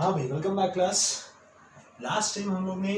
हाँ भाई, welcome back class. Last time हम लोग ने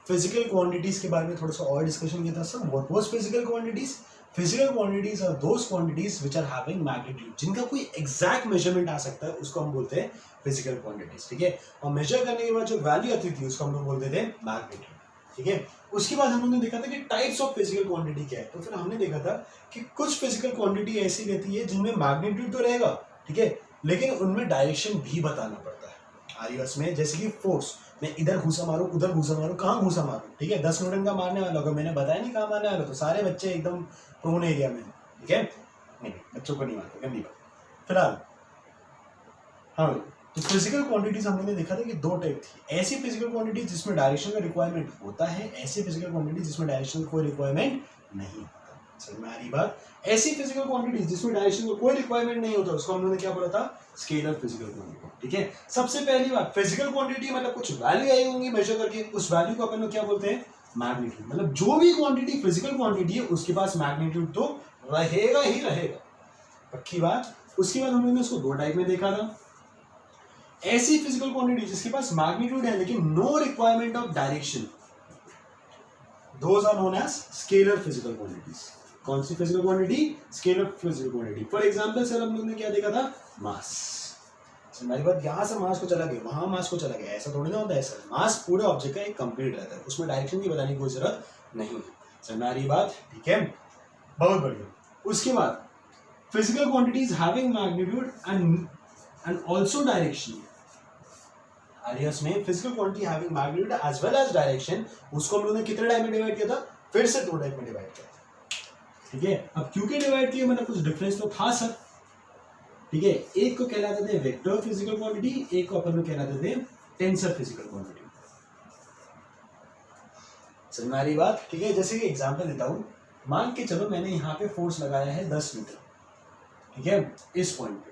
फिजिकल क्वांटिटीज के बारे में थोड़ा सा और डिस्कशन किया था। Sir what was physical quantities? Physical quantities are those quantities which are having magnitude, जिनका कोई एग्जैक्ट मेजरमेंट आ सकता है, उसको हम बोलते हैं फिजिकल क्वांटिटीज। ठीक है, और मेजर करने के बाद जो वैल्यू आती थी उसको हम लोग बोलते थे मैग्नीट्यूड। ठीक है, उसके बाद हम लोगों ने देखा था कि टाइप्स ऑफ फिजिकल क्वांटिटी क्या है। तो फिर हमने देखा था कि कुछ फिजिकल क्वांटिटी ऐसी रहती है जिनमें मैग्नीट्यूड तो रहेगा, ठीक है, लेकिन उनमें डायरेक्शन भी बताना पड़ता है। आरईएस में जैसे कि फोर्स, मैं इधर घूसा मारूं उधर घूसा मारूं, कहाँ घूसा मारूं, ठीक है, 10 न्यूटन का मारने वाला होगा, मैंने बताया नहीं कहाँ मारने वाला, तो सारे बच्चे एकदम प्रोन एरिया में। ठीक है, नहीं बच्चों को नहीं मारते, गंदी बात। फिलहाल हाँ, तो फिजिकल क्वांटिटीज हमने देखा था कि दो टाइप थी। ऐसी फिजिकल क्वांटिटीज जिसमें डायरेक्शन का रिक्वायरमेंट होता है, ऐसी फिजिकल क्वांटिटीज जिसमें डायरेक्शन का कोई रिक्वायरमेंट नहीं होता। समझ में आ रही बात? ऐसी फिजिकल क्वांटिटीज जिसमें डायरेक्शन का कोई रिक्वायरमेंट नहीं होता, उसको हम लोगों ने क्या बोला था? Scalar physical quantity. ठीक है, सबसे पहली बात, फिजिकल क्वांटिटी मतलब कुछ वैल्यू आई होंगी मेजर करके, उस वैल्यू को अपन लोग क्या बोलते हैं? मैग्नीट्यूड। मतलब जो भी क्वांटिटी फिजिकल क्वांटिटी है उसके पास मैग्नीट्यूड तो रहेगा ही रहेगा, पक्की बात। उसके बाद हमने इसको दो टाइप में देखा था। ऐसी फिजिकल क्वांटिटी जिसके पास मैग्नीट्यूड है लेकिन no requirement of direction, those are known as scalar physical quantities. कौन सी physical quantity? Scalar physical quantity. For example sir हम लोग ने क्या देखा था? मास। हमारी बात, यहां से मास को चला गया, वहां मास को चला गया, ऐसा थोड़ी ना होता है सर। मास पूरे ऑब्जेक्ट का एक कंप्लीट रहता है, उसमें डायरेक्शन की बताने की कोई जरूरत नहीं है। हमारी बात ठीक है, बहुत बढ़िया। उसके बाद physical quantities having magnitude and also direction. आरईएस में physical quantity having magnitude as well as direction, उसको हम लोगों ने कितने टाइप में डिवाइड किया था? फिर से दो टाइप में डिवाइड किया। ठीक है, अब क्यों के डिवाइड किया, मतलब कुछ डिफरेंस तो था सर। ठीक है, एक को कहलाते थे वेक्टर फिजिकल क्वांटिटी, एक को अपन लोग कहलाते थे टेंसर फिजिकल क्वांटिटी। समझ में आ रही बात? ठीक है, जैसे कि एग्जांपल देता हूं, मान के चलो मैंने यहाँ पे फोर्स लगाया है 10 मीटर, ठीक है, इस पॉइंट पे,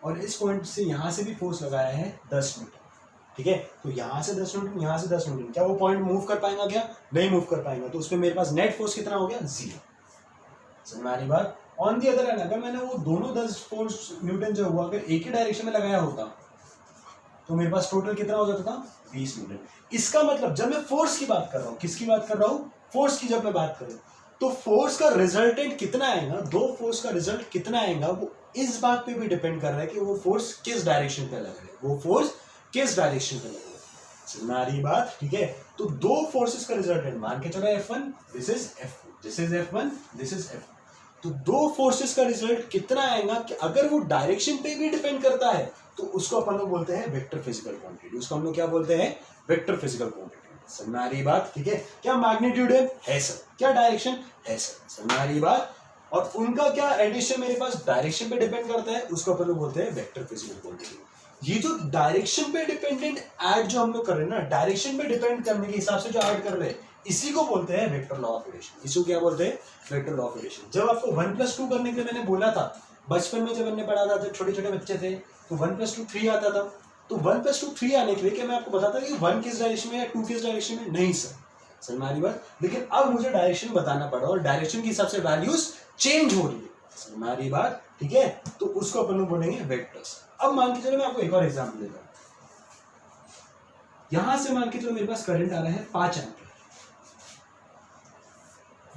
और इस पॉइंट से यहां से भी फोर्स लगाया है 10 मीटर। ठीक है, तो यहां से 10 न्यूटन, यहां से 10 न्यूटन, क्या वो पॉइंट मूव कर पाएगा? क्या नहीं मूव कर पाएगा। तो उसमें मेरे पास नेट फोर्स कितना हो गया? 0। समझ में आ रही बात? ऑन दी अदर हैंड, अगर मैंने वो दोनों 10 फोर्स न्यूटन जो हुआ अगर एक ही डायरेक्शन में लगाया होता तो मेरे पास टोटल कितना हो जाता था? 20 न्यूटन। इसका मतलब जब मैं फोर्स की बात कर रहा हूं, किसकी बात कर रहा हूं? फोर्स की जब मैं बात करूं, तो फोर्स का रिजल्टेंट कितना आएगा, दो फोर्स का रिजल्ट कितना आएगा, वो इस बात पे भी डिपेंड कर रहा है कि वो फोर्स किस डायरेक्शन पे लग रहा है, वो फोर्स किस डायरेक्शन पे लग रहा है। समझ में आ रही बात? ठीक है, तो दो फोर्सेस का रिजल्टेंट मान के चलो F1, this is F2, this is F1, this is F2। तो दो फोर्सेस का रिजल्ट कितना आएगा कि अगर वो डायरेक्शन पे भी डिपेंड करता है तो उसको अपन लोग बोलते हैं वेक्टर फिजिकल क्वांटिटी। उसको हम लोग क्या बोलते हैं? Vector physical quantity. समझ में आ रही बात? ठीक है, क्या मैग्नीट्यूड है सर, क्या डायरेक्शन है सर। समझ में आ रही बात? और उनका क्या एडिशन मेरे पास डायरेक्शन पे डिपेंड करता है, उसको अपन लोग बोलते हैं वेक्टर फिजिकल क्वांटिटी। ये जो डायरेक्शन पे डिपेंडेंट ऐड जो हम लोग कर रहे हैं ना, डायरेक्शन पे डिपेंड करने के हिसाब से जो ऐड कर रहे हैं, इसी को बोलते हैं वेक्टर लॉ ऑफ एडिशन। इसको क्या बोलते हैं? Vector law of addition. जब आपको 1+2 करने के लिए मैंने बोला था बचपन में, जब हमने पढ़ा था, जब छोटे छोटे बच्चे थे, तो 1+2 3 आता था। तो 1+2 3 आने के लिए क्या मैं आपको बताता कि 1 किस डायरेक्शन में या 2 किस डायरेक्शन में? नहीं सर। समझ में आ रही बात? लेकिन अब मुझे डायरेक्शन बताना पड़ा और डायरेक्शन के हिसाब से वैल्यूज चेंज हो रही है। समझ में आ रही बात? ठीक है, तो उसको अपन लोग बोलेंगे वेक्टर्स। अब मान के चलो मैं आपको एक और एग्जांपल देता हूं। यहां से मान के चलो मेरे पास करंट आ रहा है 5 एम्पियर,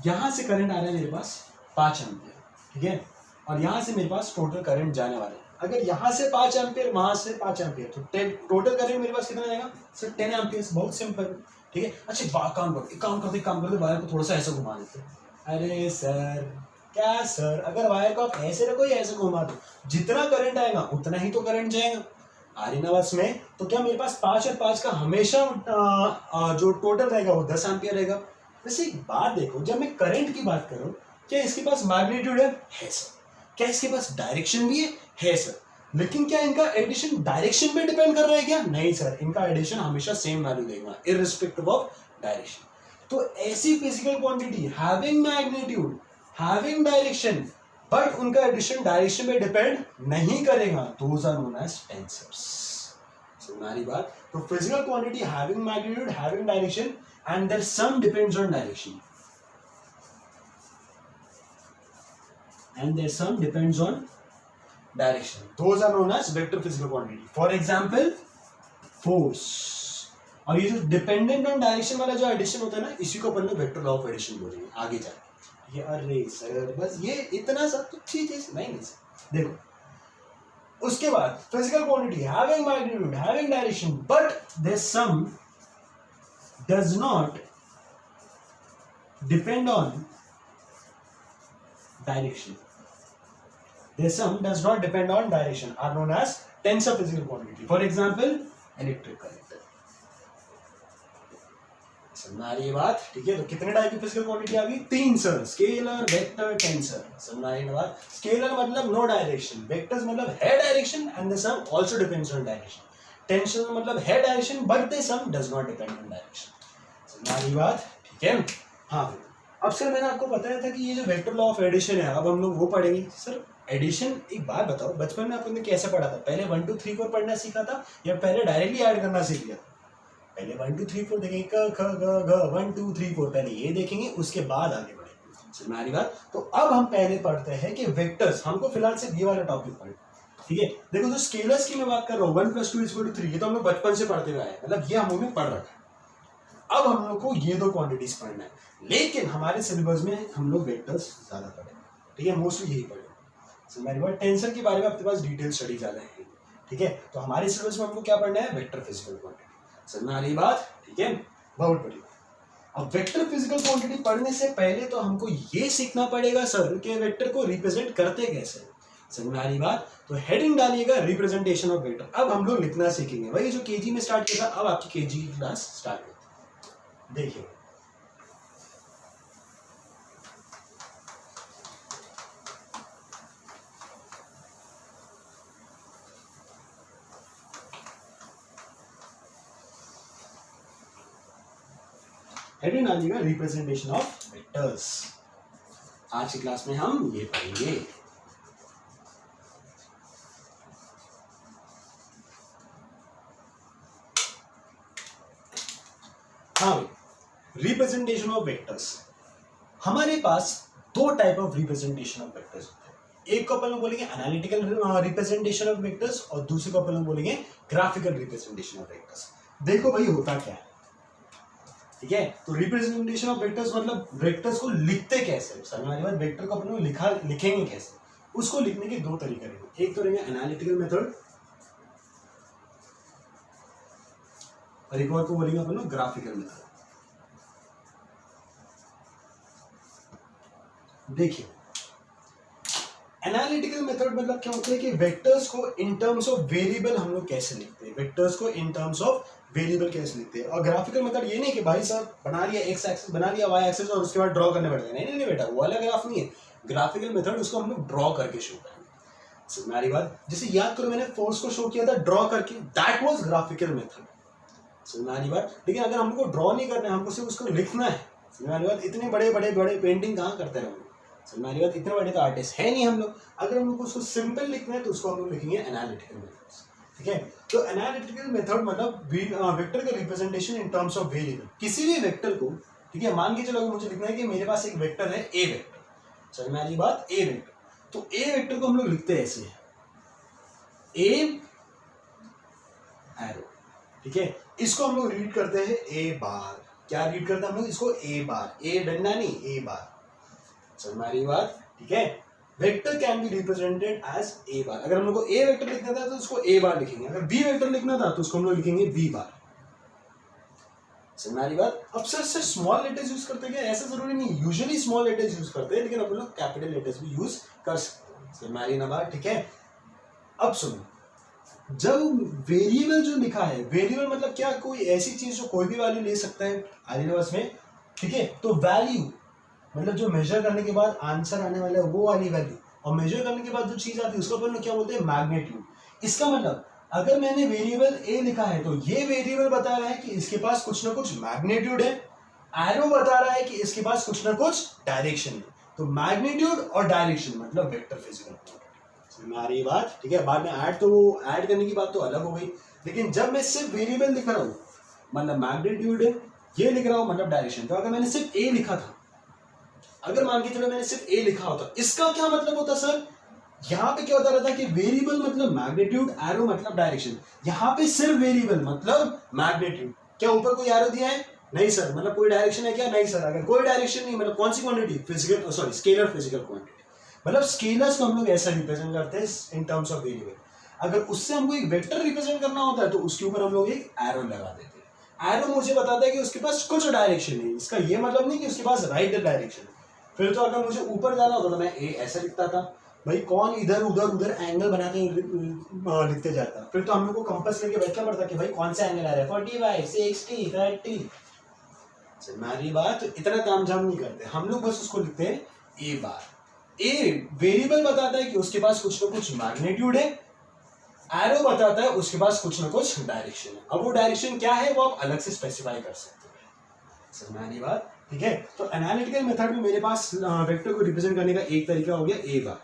यहां से करंट आ रहा है मेरे पास 5 एम्पियर, ठीक है, और यहां से मेरे पास टोटल करंट जाने वाला है। अगर यहां से 5 एम्पियर, वहां से 5 एम्पियर, तो टोटल करंट मेरे पास कितना आएगा सर? 10 एम्पियर। बहुत सिंपल, ठीक है। अच्छा काम करो, एक काम करते वायर को थोड़ा सा ऐसा घुमा देते। अरे सर क्या सर, अगर वायर को आप ऐसे रखो या ऐसे घुमा दो, जितना करंट आएगा उतना ही तो करंट जाएगा। आ रही ना बस में? तो क्या मेरे पास 5 और 5 का हमेशा जो टोटल रहेगा वो 10 एम्पियर रहेगा। वैसे एक बात देखो, जब मैं करंट की बात करूं, क्या इसके पास मैग्नीट्यूड है सर? क्या इसके पास डायरेक्शन भी है सर? लेकिन क्या इनका एडिशन डायरेक्शन पे डिपेंड कर रहा है क्या? नहीं सर, इनका एडिशन हमेशा सेम वैल्यू देगा इररिस्पेक्टिव ऑफ डायरेक्शन। तो ऐसी physical quantity having magnitude, having direction, but उनका एडिशन डायरेक्शन पे डिपेंड नहीं करेगा, those are known as tensors. हमारी बात, तो physical quantity having magnitude, having direction and their sum depends on direction, and their sum depends on direction, those are known as vector physical quantity. For example, force. और ये जो dependent on direction वाला जो addition होता है ना, इसी को अपन लोग वेक्टर लॉ ऑफ एडिशन बोलेंगे आगे जाके। ये अरे सर बस ये इतना सब तो चीज नहीं सर। देखो उसके बाद physical quantity having magnitude having direction but this sum does not depend on direction. This sum does not depend on direction are known as tensor physical quantity. For example, electric current. समझ आ रही है बात? ठीक है, तो कितने type की फिजिकल क्वांटिटी आ गई? 3 सर, स्केलर, वेक्टर, टेंसर। समझ आ रही है बात? स्केलर मतलब नो डायरेक्शन, वेक्टर्स मतलब है direction and the sum also depends on direction, tensor मतलब है direction but the sum does not depend on direction. समझ आ रही बात? ठीक है। हाँ अब सर मैंने आपको बताया था कि ये जो वेक्टर लॉ ऑफ एडिशन है, अब हम लोग वो पढ़ेंगे। सर एडिशन एक बात बताओ, बचपन में आपने कैसे पढ़ा था? पहले 1 2 3 4 पढ़ना सीखा था या पहले डायरेक्टली ऐड करना सीख लिया? पहले 1 2 3 4 देखेंगे, क ख ग घ 1 2 3 4 पहले ये देखेंगे, उसके बाद आगे बढ़ेंगे। समझ में आ रही बात? तो अब हम पहले पढ़ते हैं कि वेक्टर्स, हमको फिलहाल सिर्फ ये वाला टॉपिक पढ़े। ठीक है, देखो जो स्केलर्स की मैं बात कर रहा हूँ 1 + 2 = 3, ये तो हम लोग बचपन से पढ़ते हुए आए, मतलब ये हम लोग ने पढ़ रखा है। अब हम लोग को ये 2 क्वांटिटीज पढ़ना है, लेकिन हमारे सिलेबस में हम लोग वेक्टर्स ज्यादा पढ़े। ठीक है, मोस्टली यही पढ़े। समझ में आ रही बात? टेंसर के बारे में आपके पास डिटेल स्टडी ज्यादा है। ठीक है, तो हमारे सिलेबस में हमको क्या पढ़ना है? Vector physical quantity. समझ में आ रही बात? ठीक है, बहुत बढ़िया। अब वेक्टर फिजिकल क्वांटिटी पढ़ने से पहले तो हमको ये सीखना पड़ेगा सर कि वेक्टर को रिप्रेजेंट करते कैसे। समझ में आ रही बात? तो हेडिंग डालिएगा रिप्रेजेंटेशन ऑफ वेक्टर। अब हम लोग लिखना सीखेंगे, वही जो केजी में स्टार्ट किया था, अब आपकी केजी की क्लास स्टार्ट होती है। देखिए हेडिंग डालिएगा रिप्रेजेंटेशन ऑफ वेक्टर्स। आज की क्लास में हम ये पढ़ेंगे। हाँ, रिप्रेजेंटेशन ऑफ वेक्टर्स। हमारे पास 2 type of representation of vectors होते हैं। एक को अपन लोग बोलेंगे एनालिटिकल रिप्रेजेंटेशन ऑफ वेक्टर्स और दूसरे को अपन लोग बोलेंगे ग्राफिकल रिप्रेजेंटेशन ऑफ वेक्टर्स। देखो भाई होता क्या है, ठीक है? तो रिप्रेजेंटेशन ऑफ वेक्टर्स मतलब वेक्टर्स को लिखते कैसे। समझ में बात? वेक्टर को अपन लोग लिखेंगे कैसे, उसको लिखने के 2 तरीके रहेंगे। एक तो रहेंगे एनालिटिकल मेथड और एक और को बोलेंगे अपन लोग ग्राफिकल मेथड। देखिए एनालिटिकल मेथड मतलब क्या होता है कि वेक्टर्स को इन टर्म्स ऑफ वेरिएबल हम लोग कैसे लिखते हैं, वेक्टर्स को इन टर्म्स ऑफ वेरिएबल कैसे लिखते हैं। और ग्राफिकल मेथड ये नहीं कि भाई साहब बना लिया एक्स एक्सिस, बना लिया वाई एक्सिस और उसके बाद ड्रॉ करने बैठ गए। नहीं नहीं बेटा, वो वाला ग्राफ नहीं है। ग्राफिकल मेथड उसको हम लोग ड्रॉ करके शो करेंगे। तुम्हारी बात, जैसे याद करो मैंने फोर्स को शो किया था ड्रॉ करके, दैट वाज ग्राफिकल मेथड। तुम्हारी बात, लेकिन अगर हमको ड्रॉ नहीं करना है, हमको सिर्फ उसको लिखना है। तुम्हारी बात, इतने बड़े बड़े बड़े पेंटिंग कहाँ करते रहोगे। हमारी बात, इतने बड़े तो आर्टिस्ट है नहीं हम लोग। अगर हम लोग उसको सिंपल लिखना है तो उसको हम लोग लिखेंगे एनालिटिकल मेथड्स। ठीक है, तो एनालिटिकल मेथड मतलब वेक्टर का representation in terms of variable. किसी भी वेक्टर को, ठीक है, मान के चलो मुझे लिखना है कि मेरे पास एक वेक्टर है ए वेक्टर। समझ में आ रही बात? ए वेक्टर, तो ए वेक्टर को हम लोग लिखते हैं ऐसे, ए एरो। ठीक है, इसको हम लोग रीड करते हैं ए बार। क्या रीड करते हैं हम लोग इसको? ए बार। ए डंडा नहीं, ए बार। समझ में आ रही बात? ठीक है, vector can be represented as a bar. अगर हम लोग को ए वेक्टर लिखना था तो उसको ए बार लिखेंगे, अगर बी वेक्टर लिखना था तो उसको हम लोग लिखेंगे बी बार। समझ में आ रही बात? अब सर स्मॉल लेटर्स यूज करते हैं क्या? ऐसा जरूरी नहीं, यूजुअली स्मॉल लेटर्स यूज करते हैं, लेकिन हम लोग कैपिटल लेटर्स भी यूज कर सकते हैं। समझ में आ रही ना बात? ठीक है, अब सुनो, जब वेरिएबल जो लिखा है, वेरिएबल मतलब क्या? कोई ऐसी चीज जो कोई भी वैल्यू ले सकता है आदिवास में। ठीक है, तो वैल्यू मतलब जो मेजर करने के बाद आंसर आने वाला है वो वाली वैल्यू, और मेजर करने के बाद जो चीज आती है उसको अपन लोग क्या बोलते हैं? मैग्नीट्यूड। इसका मतलब अगर मैंने वेरिएबल ए लिखा है तो ये वेरिएबल बता रहा है कि इसके पास कुछ ना कुछ मैग्नीट्यूड है, एरो बता रहा है कि इसके पास कुछ ना कुछ डायरेक्शन है। तो मैग्नीट्यूड और डायरेक्शन मतलब वेक्टर फिजिकल क्वांटिटी। समझ में आ रही बात? ठीक है, बाद में ऐड करने की बात तो अलग हो गई, लेकिन जब मैं सिर्फ वेरिएबल लिख रहा हूँ मतलब मैग्नीट्यूड है, ये लिख रहा हूँ मतलब डायरेक्शन। तो अगर मैंने सिर्फ ए लिखा था, अगर मान के चलो मैंने सिर्फ ए लिखा होता, इसका क्या मतलब होता सर? यहाँ पे क्या होता रहता है कि वेरिएबल मतलब मैग्नीट्यूड, एरो मतलब डायरेक्शन। यहाँ पे सिर्फ वेरिएबल मतलब मैग्नीट्यूड। क्या ऊपर कोई एरो दिया है? नहीं सर। मतलब कोई डायरेक्शन है क्या? नहीं सर। अगर कोई डायरेक्शन नहीं, मतलब कौन सी quantity? Physical, sorry scalar physical quantity. मतलब स्केलर्स को हम लोग ऐसा रिप्रेजेंट करते हैं इन टर्म्स ऑफ वेरिएबल। अगर उससे हमको एक वेक्टर रिप्रेजेंट करना होता है तो उसके ऊपर हम लोग एक एरो लगा देते हैं। एरो मुझे बताता है कि उसके पास कुछ डायरेक्शन है, इसका ये मतलब नहीं कि उसके पास राइट डायरेक्शन है। फिर तो अगर मुझे ऊपर जाना होता तो मैं ए ऐसा लिखता था। भाई कौन इधर उधर उधर एंगल बना के लिखते जाता। फिर तो हम लोग को कंपास लेके बैठना पड़ता कि भाई कौन सा एंगल आ रहा है, 45, 60, 30। हमारी बात, इतना तामझाम नहीं करते हम लोग, बस उसको लिखते हैं ए बार। ए वेरिएबल बताता है कि उसके पास कुछ ना कुछ मैग्नीट्यूड है, एरो बताता है उसके पास कुछ ना कुछ डायरेक्शन है। अब वो डायरेक्शन क्या है वो आप अलग से स्पेसिफाई कर सकते हैं। समझ में आनी बात? ठीक है। तो एनालिटिकल मेथड में मेरे पास वेक्टर को रिप्रेजेंट करने का एक तरीका हो गया ए बार।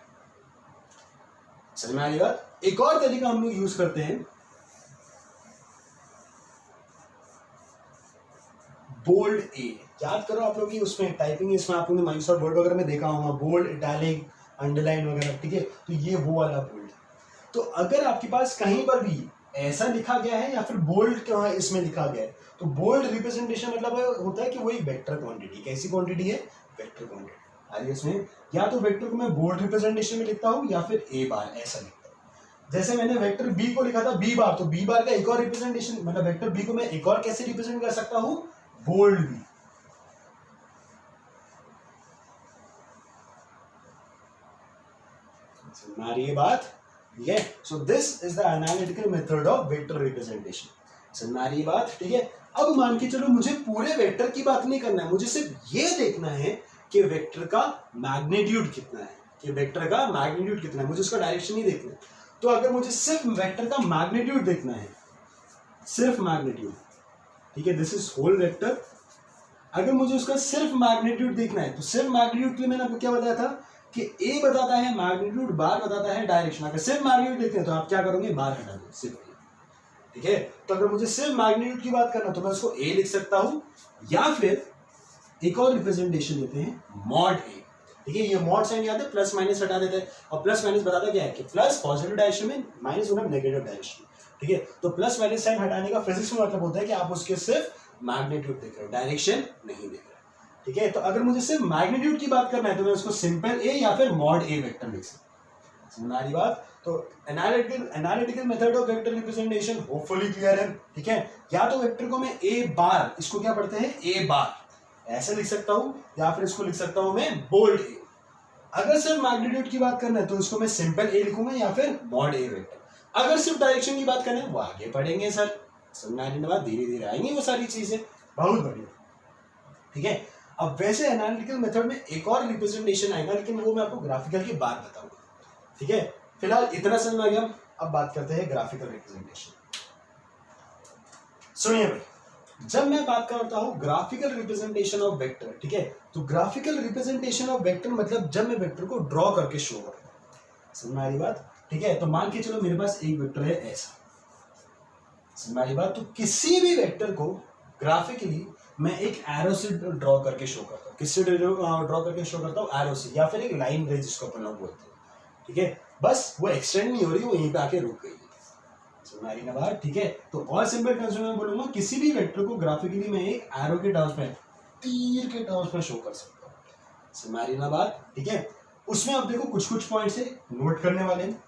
समझ में आनी बात? एक और तरीका हम लोग यूज करते हैं बोल्ड ए। याद करो आप लोग की उसमें टाइपिंग, इसमें आप लोगों ने माइक्रोसॉफ्ट वर्ड वगैरह में देखा होगा बोल्ड, इटैलिक, अंडरलाइन वगैरह। ठीक है, तो ये वो वाला बोल्ड। तो अगर आपके पास कहीं पर भी ऐसा लिखा गया है या फिर बोल्ड इसमें लिखा गया है, तो बोल्ड रिप्रेजेंटेशन मतलब होता है कि वो एक वेक्टर क्वांटिटी। कैसी क्वांटिटी है? Vector quantity. आइए इसमें या तो वेक्टर को मैं बोल्ड रिप्रेजेंटेशन में लिखता हूँ या फिर ए बार ऐसा लिखता हूँ। जैसे मैंने वेक्टर बी को लिखा था बी बार, तो बी बार का एक और रिप्रेजेंटेशन, मतलब वेक्टर बी को मैं एक और कैसे रिप्रेजेंट कर सकता हूँ? Bold B. हमारी ये बात ठीक है। So this is the analytical method of vector representation. समझ में आ रही है बात? ठीक है। अब मान के चलो मुझे पूरे वेक्टर की बात नहीं करना है, मुझे सिर्फ ये देखना है कि वेक्टर का मैग्नीट्यूड कितना है, कि वेक्टर का मैग्नीट्यूड कितना है, मुझे उसका डायरेक्शन नहीं देखना है। तो अगर मुझे सिर्फ वेक्टर का मैग्नीट्यूड देखना है, सिर्फ मैग्नीट्यूड, ठीक है, दिस इज होल वेक्टर। अगर मुझे उसका सिर्फ मैग्नीट्यूड देखना है तो सिर्फ मैग्नीट्यूड के लिए मैंने आपको क्या बताया था कि ए बताता है मैग्नीट्यूड, बार बताता है डायरेक्शन। अगर सिर्फ मैग्नीट्यूड देखते हैं तो आप क्या करोगे? बार हटा दो सिर्फ। ठीक है। तो अगर मुझे सिर्फ मैग्नीट्यूड की बात करना तो मैं उसको ए लिख सकता हूं, या फिर एक और रिप्रेजेंटेशन देते हैं मॉड ए। ठीक है, ये मॉड साइन याद है, प्लस माइनस हटा देते हैं। और प्लस माइनस बताता क्या है कि प्लस पॉजिटिव डायरेक्शन में, माइनस होना नेगेटिव डायरेक्शन। ठीक है, तो प्लस माइनस साइन हटाने का फिजिक्स में मतलब होता है कि आप उसके सिर्फ मैग्नीट्यूड देख रहे हो, डायरेक्शन नहीं देख रहे। ठीक है, तो अगर मुझे सिर्फ मैग्नीट्यूड की बात करना है तो मैं उसको सिंपल ए या फिर मॉड ए वेक्टर लिख सकता हूं। समझ आ रही बात? तो analytical method of vector representation hopefully clear है। ठीक है, या तो वेक्टर को मैं ए बार, इसको क्या पढ़ते हैं? ए बार ऐसे लिख सकता हूं, या फिर इसको लिख सकता हूं मैं बोल्ड ए। अगर सिर्फ मैग्नीट्यूड की बात करना है तो इसको मैं सिंपल ए लिखूंगा या फिर मॉड ए वेक्टर। अगर सिर्फ डायरेक्शन की बात करना है वो आगे पढ़ेंगे सर, समझ आने के बाद धीरे धीरे आएंगी वो सारी चीजें। बहुत बढ़िया। ठीक है, अब वैसे एनालिटिकल मेथड में एक और रिप्रेजेंटेशन आएगा, लेकिन वो मैं आपको ग्राफिकल के बाद बताऊंगा। ठीक है, फिलहाल इतना समझ में आ गया। अब बात करते हैं ग्राफिकल रिप्रेजेंटेशन। सुनिए भाई, जब मैं बात करता हूं ग्राफिकल रिप्रेजेंटेशन ऑफ वेक्टर, ठीक है, तो ग्राफिकल रिप्रेजेंटेशन ऑफ वेक्टर मतलब जब मैं वेक्टर को ड्रॉ करके शो करता हूं। समझ में आ रही बात? ठीक है, तो मान के चलो मेरे पास एक वेक्टर है ऐसा। समझ में आ रही बात? तो किसी भी वेक्टर को ग्राफिकली मैं एक एरो से ड्रॉ करके शो करता हूँ। किससे ड्रॉ करके शो करता हूँ? एरो से, या फिर एक लाइन रे जिसको अपन लोग बोलते हैं। ठीक है, बस वो एक्सटेंड नहीं हो रही, वो यहीं पे आके रुक गई है। समझ ना बात? ठीक है, तो और सिंपल टर्म्स में बोलूंगा किसी भी वेक्टर को ग्राफिकली मैं एक एरो के टर्म्स में, तीर के टर्म्स में शो कर सकता हूँ। समझ ना बात? ठीक है, उसमें आप देखो कुछ कुछ पॉइंट्स है नोट करने वाले हैं।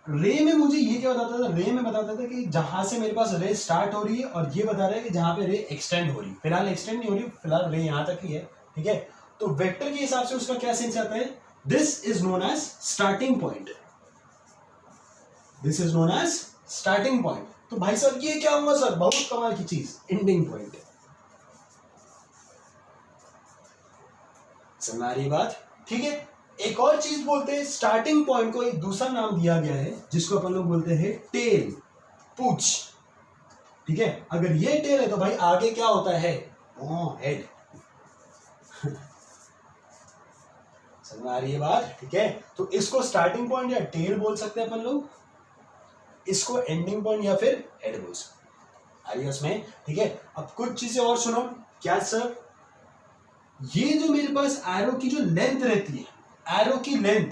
रे में मुझे ये क्या बताता था? रे में बताता था कि जहां से मेरे पास रे स्टार्ट हो रही है, और ये बता रहा है कि जहां पे रे एक्सटेंड हो रही है। फिलहाल एक्सटेंड नहीं हो रही, फिलहाल रे यहां तक ही है। ठीक है, तो वेक्टर के हिसाब से उसका क्या सेंस आता है? This is known as starting point. This is known as starting point. तो भाई साहब ये क्या होगा सर? बहुत कमाल की चीज, एंडिंग पॉइंट। समझ आ रही बात? ठीक है, एक और चीज बोलते हैं, स्टार्टिंग पॉइंट को एक दूसरा नाम दिया गया है जिसको अपन लोग बोलते हैं टेल, पूंछ। ठीक है, अगर ये टेल है तो भाई आगे क्या होता है? हेड। समझ आ रही है बात? ठीक है, तो इसको स्टार्टिंग पॉइंट या टेल बोल सकते हैं अपन लोग, इसको एंडिंग पॉइंट या फिर हेड बोल सकते हैं। आ रही है उसमें? ठीक है, अब कुछ चीजें और सुनो। क्या सर? ये जो मेरे पास एरो की जो लेंथ रहती है, एरो की लेंथ,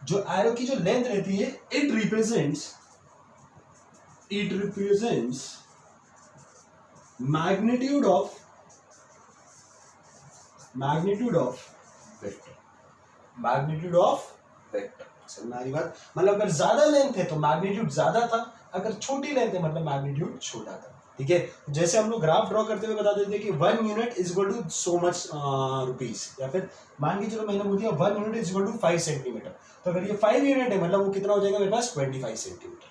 जो एरो की जो लेंथ रहती है, it represents magnitude of vector, magnitude of vector. समझ आ रही बात? मतलब अगर ज्यादा लेंथ है तो मैग्नीट्यूड ज्यादा था, अगर छोटी लेंथ है मतलब मैग्नीट्यूड छोटा था। ठीक है, जैसे हम लोग ग्राफ ड्रॉ करते हुए बता देते हैं कि 1 unit is equal to so much rupees, या फिर मान के चलो मैंने बोल दिया 1 unit is equal to 5 centimetre, तो अगर ये 5 यूनिट है मतलब वो कितना हो जाएगा मेरे पास 25 सेंटीमीटर।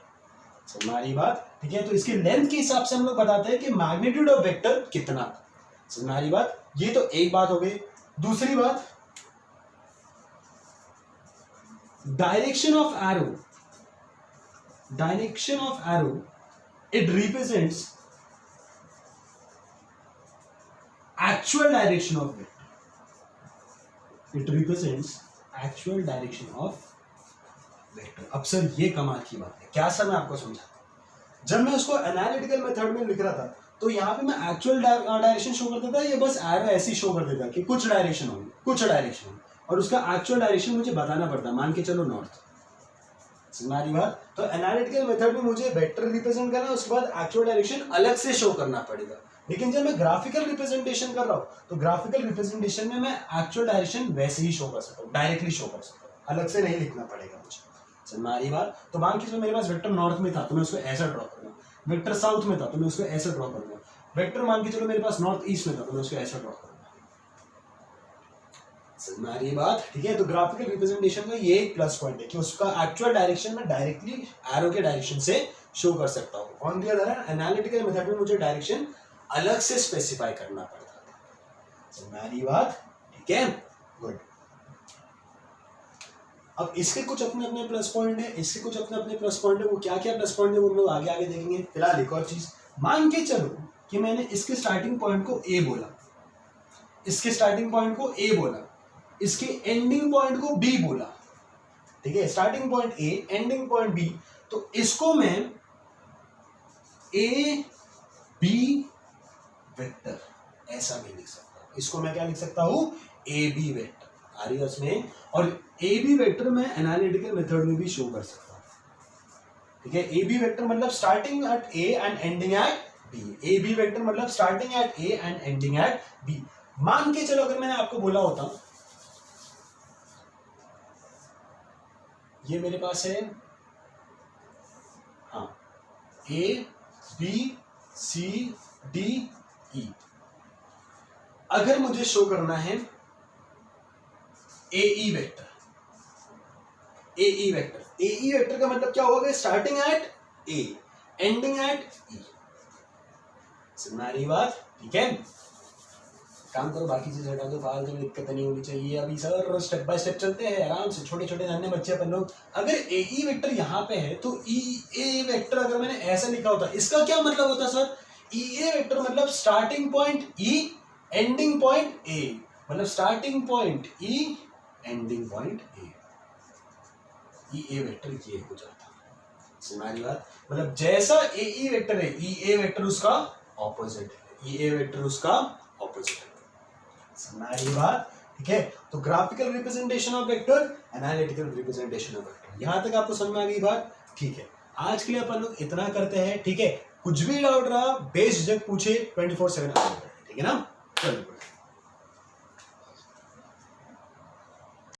समझ आ रही बात? ठीक है, तो इसकी लेंथ के हिसाब से हम लोग बताते हैं कि मैग्नीट्यूड ऑफ वेक्टर कितना था। समझ आ रही बात? ये तो एक बात हो गई। दूसरी बात, direction of arrow, it represents actual direction of vector, it represents actual direction of vector। अब सर ये कमाल की बात है, क्या सर मैं आपको समझाता हूं। जब मैं उसको एनालिटिकल मेथड में लिख रहा था तो यहाँ पे मैं एक्चुअल डायरेक्शन शो कर देता, ये बस एरो ऐसी शो कर देता कि कुछ डायरेक्शन होगी, और उसका एक्चुअल डायरेक्शन मुझे बताना पड़ता, मान के चलो नॉर्थ। हमारी बात, तो एनालिटिकल मेथड में मुझे वेक्टर रिप्रेजेंट करना है, उसके बाद एक्चुअल डायरेक्शन अलग से शो करना पड़ेगा। लेकिन जब मैं ग्राफिकल रिप्रेजेंटेशन कर रहा हूं तो ग्राफिकल रिप्रेजेंटेशन में मैं एक्चुअल डायरेक्शन वैसे ही शो कर सकता हूं, डायरेक्टली शो कर सकता हूं, अलग से नहीं लिखना पड़ेगा मुझे। समझ में आ रही बात? तो मान के मेरे पास वेक्टर नॉर्थ में था तो मैं उसको ऐसा ड्रॉ करूंगा, वेक्टर साउथ में था तो मैं उसको ऐसा ड्रॉ करूंगा, वेक्टर मान के चलो मेरे पास नॉर्थ ईस्ट में था तो मैं उसको ऐसा ड्रॉ करूंगा। समझ में आ रही बात? ठीक है, तो ग्राफिकल रिप्रेजेंटेशन का ये एक प्लस पॉइंट है कि उसका एक्चुअल डायरेक्शन में डायरेक्टली एरो के डायरेक्शन से शो कर सकता हूँ। On the other hand analytical method में मुझे डायरेक्शन अलग से स्पेसिफाई करना पड़ता था। समझ में आ रही बात? ठीक है, गुड। अब इसके कुछ अपने अपने प्लस पॉइंट है, इसके कुछ अपने अपने प्लस पॉइंट है। वो क्या क्या प्लस पॉइंट है वो हम लोग आगे आगे देखेंगे। फिलहाल एक और चीज, मान के चलो कि मैंने इसके स्टार्टिंग पॉइंट को ए बोला, इसके स्टार्टिंग पॉइंट को ए बोला, इसके एंडिंग पॉइंट को बी बोला। ठीक है, starting point A, ending point B, तो इसको मैं ए बी वेक्टर ऐसा भी लिख सकता हूं। इसको मैं क्या लिख सकता हूं? ए बी वेक्टर। आ रही है उसमें? और ए बी वेक्टर मैं एनालिटिकल मेथड में भी शो कर सकता हूं। ठीक है, ए बी वेक्टर मतलब starting at A and ending at B. A B vector मतलब starting at A and ending at B. मान के चलो अगर मैंने आपको बोला होता ये मेरे पास है, हाँ, A B C D E, अगर मुझे शो करना है A E vector, A E vector, A E vector का मतलब क्या होगा? Starting at A ending at E. समझ आ रही बात? ठीक है, काम करो, बाकी चीज हटा दो, फालतू में दिक्कत नहीं होनी चाहिए। अभी सर स्टेप बाय स्टेप चलते हैं आराम से, छोटे छोटे नन्हे बच्चे अपन लोग। अगर ए ई वेक्टर यहाँ पे है तो ई ए वेक्टर अगर मैंने ऐसा लिखा होता, इसका क्या मतलब होता सर? ई ए वेक्टर मतलब starting point E ending point A, मतलब starting point E ending point A, E A vector ये हो जाता। हमारी बात, मतलब जैसा ए ई वेक्टर है ई ए वेक्टर उसका ऑपोजिट है, ई ए वेक्टर उसका ऑपोजिट है। हमारी बात, ठीक है। तो graphical representation of vector, analytical representation of vector, यहां तक आपको समझ में आ गई बात? ठीक है, आज के लिए अपन लोग इतना करते हैं। ठीक है, कुछ भी डाउट रहा बेझिझक पूछे, 24/7 ठीक है ना? चलो।